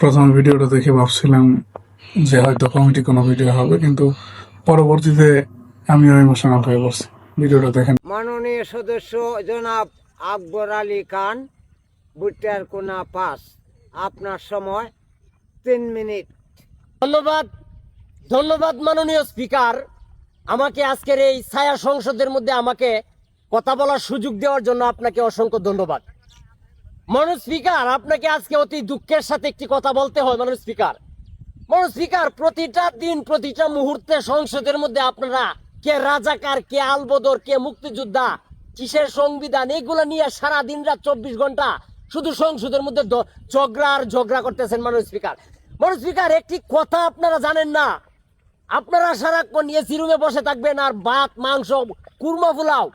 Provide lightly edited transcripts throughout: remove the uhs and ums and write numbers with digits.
প্রথম ভিডিওটা দেখে ভাবছিলাম যে হয়তো কমেডি কোনো ভিডিও হবে, কিন্তু পরবর্তীতে আমিও ইমোশনাল হয়ে পড়ছি ভিডিওটা দেখেন। মাননীয় সদস্য জনাব আকবর আলী খান, ভুট্টার কোনা 5, আপনার সময় 3 মিনিট। ধন্যবাদ ধন্যবাদ মাননীয় স্পিকার, আমাকে আজকের এই ছায়া সংসদের মধ্যে আমাকে কথা বলার সুযোগ দেওয়ার জন্য আপনাকে অসংখ্য ধন্যবাদ। মাননীয় স্পিকার, আপনাকে আজকে অতি দুঃখের সাথে একটি কথা বলতে হয়। মাননীয় স্পিকার, প্রতিটা দিন প্রতিটা মুহূর্তে সংসদের মধ্যে আপনারা কে রাজাকার, কে আলবদর, কে মুক্তিযোদ্ধা, কিসের সংবিধান, এগুলো নিয়ে সারা দিন রাত 24 ঘন্টা শুধু সংসদের মধ্যে ঝগড়া করতেছেন। মাননীয় স্পিকার, একটি কথা আপনারা জানেন না, আপনারা সারাক্ষণ এসি রুমে বসে থাকবেন আর ভাত মাংস কুরমা পোলাও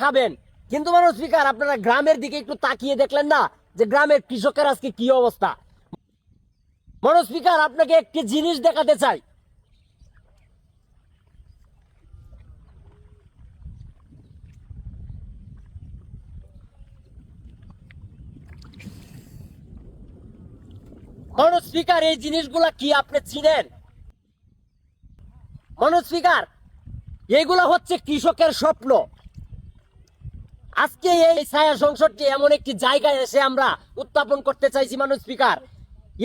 খাবেন, কিন্তু মাননীয় স্পিকার আপনারা গ্রামের দিকে একটু তাকিয়ে দেখলেন না যে গ্রামের কৃষকের আজকে কি অবস্থা। মাননীয় স্পিকার, আপনাকে একটি জিনিস দেখাতে চাই। মাননীয় স্পিকার, এই জিনিসগুলা কি আপনি চিনেন? মাননীয় স্পিকার, এইগুলা হচ্ছে কৃষকের স্বপ্ন। আজকে এই ছায়া সংসদটি এমন একটি জায়গায় এসে আমরা উত্থাপন করতে চাইছি। মাননীয় স্পিকার,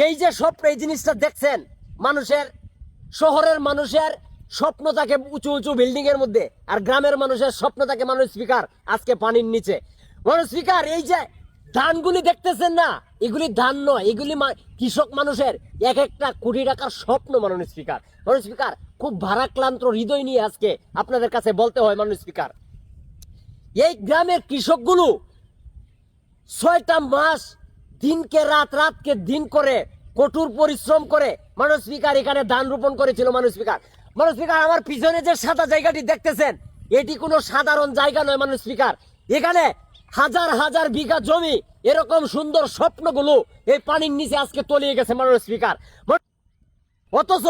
এই যে স্বপ্ন, এই জিনিসটা দেখছেন, মানুষের, শহরের মানুষের স্বপ্ন থাকে উঁচু উঁচু বিল্ডিং এর মধ্যে, আর গ্রামের মানুষের স্বপ্ন থাকে মাননীয় স্পিকার আজকে পানির নিচে। মাননীয় স্পিকার, এই যে ধানগুলি দেখতেছেন না, এগুলি ধান নয়, এগুলি কৃষক মানুষের এক একটা কোটি টাকার স্বপ্ন। মাননীয় স্পিকার, খুব ভারাক্রান্ত হৃদয় নিয়ে আজকে আপনাদের কাছে বলতে হয় মাননীয় স্পিকার, এই গ্রামের কৃষকগুলো 6টা মাস দিনকে রাত, রাতকে দিন করে কঠোর পরিশ্রম করে মাননীয় স্পিকার এখানে ধান রোপণ করেছিল। মাননীয় স্পিকার, আমার পিছনে যে সাদা জায়গাটি দেখতেছেন, এটি কোনো সাধারণ জায়গা নয়। মাননীয় স্পিকার, এখানে হাজার হাজার বিঘা জমি, এরকম সুন্দর স্বপ্নগুলো এই পানির নিচে আজকে তলিয়ে গেছে। মাননীয় স্পিকার, অথচ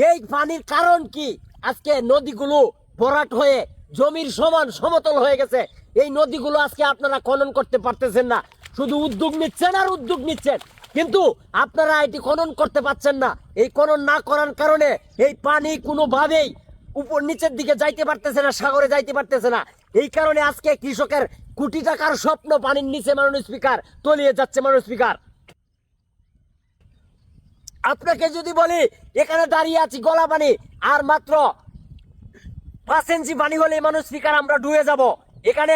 এই পানির কারণ কি? আজকে নদীগুলো ভরাট হয়ে জমির সমান সমতল হয়ে গেছে। এই নদীগুলো আজকে আপনারা খনন করতে পারতেছেন না, শুধু উদ্যোগ নিচ্ছেন আর উদ্যোগ নিচ্ছেন, কিন্তু আপনারা এটি খনন করতে পারছেন না। এই খনন না করার কারণে এই পানি কোনোভাবেই উপর নিচের দিকে যাইতে পারতেছে না, সাগরে যাইতে পারতেছে না। এই কারণে আজকে কৃষকের কোটি টাকার স্বপ্ন পানির নিচে মাননীয় স্পিকার তলিয়ে যাচ্ছে। মাননীয় স্পিকার, আপনাকে যদি বলি এখানে দাঁড়িয়ে আছি গলা পানি, আর মাত্র 5 ইঞ্চি পানি হলে মানুষ স্পিকার আমরা ডুবে যাব। এখানে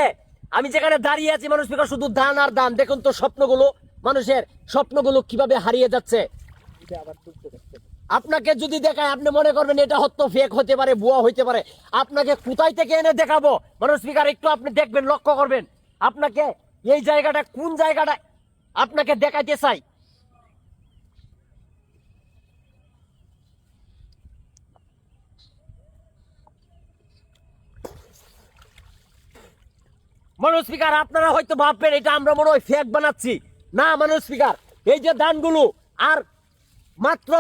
আমি যেখানে দাঁড়িয়ে আছি মানুষ স্পিকার, শুধু ধান আর ধান। দেখুন তো স্বপ্নগুলো, মানুষের স্বপ্নগুলো কিভাবে হারিয়ে যাচ্ছে। আপনাকে যদি দেখায় আপনি মনে করবেন এটা হয়তো ফেক হতে পারে, ভুয়া হইতে পারে। আপনাকে কোথায় থেকে এনে দেখাবো মানুষ স্পিকার, একটু আপনি দেখবেন, লক্ষ্য করবেন। আপনাকে এই জায়গাটা কোন জায়গাটা আপনাকে দেখাইতে চাই। মাননীয় স্পিকার, আপনারা হয়তো ভাববেন এটা আমরা মনে হয় ফেক বানাচ্ছি। না মাননীয় স্পিকার, এই যে ধানগুলো আর মাত্র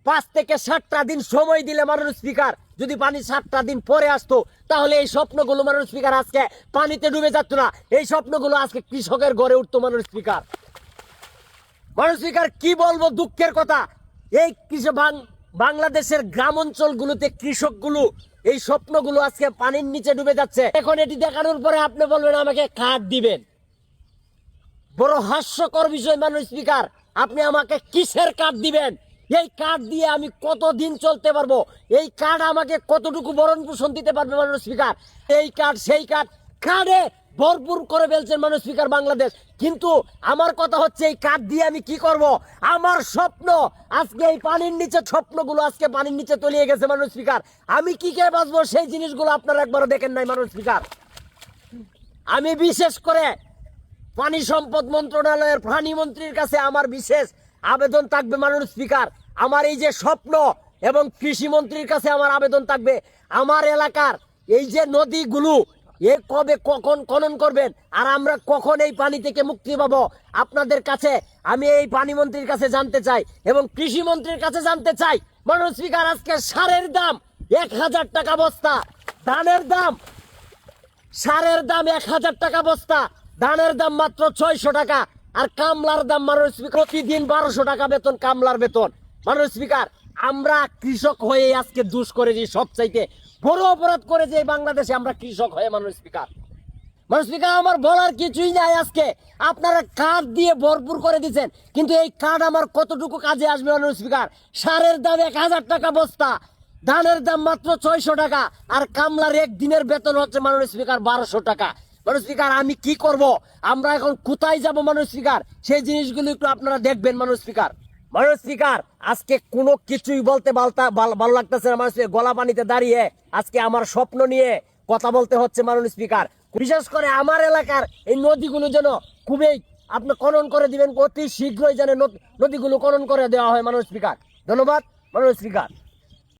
5 থেকে 7টা দিন সময় দিলে মাননীয় স্পিকার, যদি পানি 7টা দিন পরে আসতো, তাহলে এই স্বপ্নগুলো মাননীয় স্পিকার আজকে পানিতে ডুবে যেত না। এই স্বপ্নগুলো আজকে কৃষকের ঘরে উঠতো। মাননীয় স্পিকার, কি বলবো দুঃখের কথা, এই বাংলাদেশের গ্রাম অঞ্চলগুলোতে কৃষকগুলো এই স্বপ্নগুলো আজকে পানির নিচে ডুবে যাচ্ছে। এখন এটি দেখানোর পরে আপনি বলবেন আমাকে কার্ড দিবেন। বড় হাস্যকর বিষয় মাননীয় স্পিকার, আপনি আমাকে কিসের কার্ড দিবেন? এই কার্ড দিয়ে আমি কতদিন চলতে পারবো? এই কার্ড আমাকে কতটুকু ভরণ পোষণ দিতে পারবে মাননীয় স্পিকার? এই কার্ড সেই কার্ড, কার্ডে ভরপুর করে ফেলছেন মাননীয় স্পিকার বাংলাদেশ। কিন্তু আমার কথা হচ্ছে এই কার্ড দিয়ে আমি কি করব? আমার স্বপ্ন আজকে এই পানির নিচে, স্বপ্নগুলো আজকে পানির নিচে তলিয়ে গেছে মাননীয় স্পিকার। আমি কি কে বাঁচবো সেই জিনিসগুলো আপনারা একবারও দেখেন নাই মাননীয় স্পিকার। আমি বিশেষ করে পানি সম্পদ মন্ত্রণালয়ের পানি মন্ত্রীর কাছে আমার বিশেষ আবেদন থাকবে মাননীয় স্পিকার, আমার এই যে স্বপ্ন, এবং কৃষি মন্ত্রীর কাছে আমার আবেদন থাকবে, আমার এলাকার এই যে নদীগুলো এ কবে কখন খনন করবেন, আর আমরা কখন এই পানি থেকে মুক্তি পাবো? আপনাদের কাছে আমি এই পানি মন্ত্রীর কাছে জানতে চাই এবং কৃষি মন্ত্রীর কাছে জানতে চাই। মাননীয় স্পিকার, আজকে সারের দাম 1000 টাকা বস্তা, ধানের দাম, সারের দাম 1000 টাকা বস্তা, ধানের দাম মাত্র 600 টাকা। আর কামলার দাম মাননীয় স্পিকার প্রতিদিন 1200 টাকা বেতন, কামলার বেতন। মাননীয় স্পিকার, আমরা কৃষক হয়ে আজকে দুষ করেছি, সবচাইতে বড় অপরাধ করেছে এই বাংলাদেশে আমরা কৃষক হয়ে। মাননীয় স্পিকার, মাননীয় স্পিকার, আমার বলার কিছুই নাই। আজকে আপনারা কার্ড দিয়ে ভরপুর করে দিচ্ছেন, কিন্তু এই কার্ড আমার কতটুকু কাজে আসবে? মাননীয় স্পিকার, সারের দাম 1000 টাকা বস্তা, ধানের দাম মাত্র 600 টাকা, আর কামলার একদিনের বেতন হচ্ছে মাননীয় স্পিকার 1200 টাকা। মাননীয় স্পিকার, আমি কি করব? আমরা এখন কোথায় যাব? মাননীয় স্পিকার, সেই জিনিসগুলো একটু আপনারা দেখবেন। মাননীয় স্পিকার, মাননীয় স্পিকার, আজকে কোনো কিছুই বলতে ভালো লাগতেছে না। মাননীয় স্পিকার, গলা পানিতে দাঁড়িয়ে আজকে আমার স্বপ্ন নিয়ে কথা বলতে হচ্ছে। মাননীয় স্পিকার, বিশেষ করে আমার এলাকার এই নদীগুলো যেন খুবই আপনি খনন করে দিবেন, অতি শীঘ্রই যেন নদীগুলো খনন করে দেওয়া হয়। মাননীয় স্পিকার, ধন্যবাদ। মাননীয় স্পিকার।